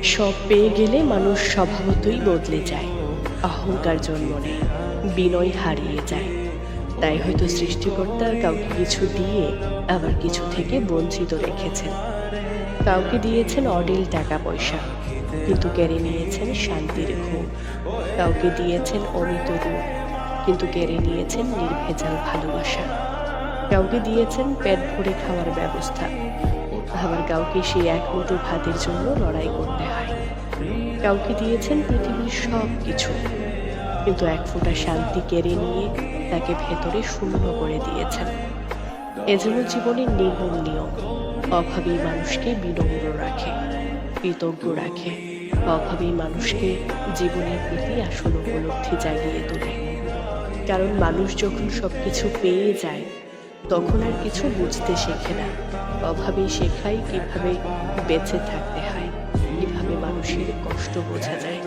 সব পেয়ে গেলে মানুষ স্বভাবতই বদলে যায়, অহংকার জন্ম নেয়, বিনয় হারিয়ে যায়। তাই হয়তো সৃষ্টিকর্তা কাউকে কিছু দিয়ে আবার কিছু থেকে বঞ্চিত রেখেছেন। কাউকে দিয়েছেন অঢেল টাকা পয়সা, কিন্তু কেড়ে নিয়েছেন শান্তির ঘুম। কাউকে দিয়েছেন অমিত রূপ, কিন্তু কেড়ে নিয়েছেন নির্ভেজাল ভালোবাসা। কাউকে দিয়েছেন পেট ভরে খাওয়ার ব্যবস্থা, আবার কাউকে সেই এক মুঠো ভাতের জন্য লড়াই করতে হয়। কাউকে দিয়েছেন পৃথিবীর সব কিছু, কিন্তু এক ফোঁটা শান্তি কেড়ে নিয়ে তাকে ভেতরে শূন্য করে দিয়েছেন। এজন্য জীবনের নির্মম নিয়ম, অভাবী মানুষকে বিনম্র রাখে, কৃতজ্ঞ রাখে। অভাবী মানুষকে জীবনের প্রতি আসল উপলব্ধি জাগিয়ে তোলে। কারণ মানুষ যখন সবকিছু পেয়ে যায়, তখন আর কিছু বুঝতে শেখে না। অভাবেই শেখায় কিভাবে বেঁচে থাকতে হয়, কিভাবে মানুষের কষ্ট বোঝা যায়।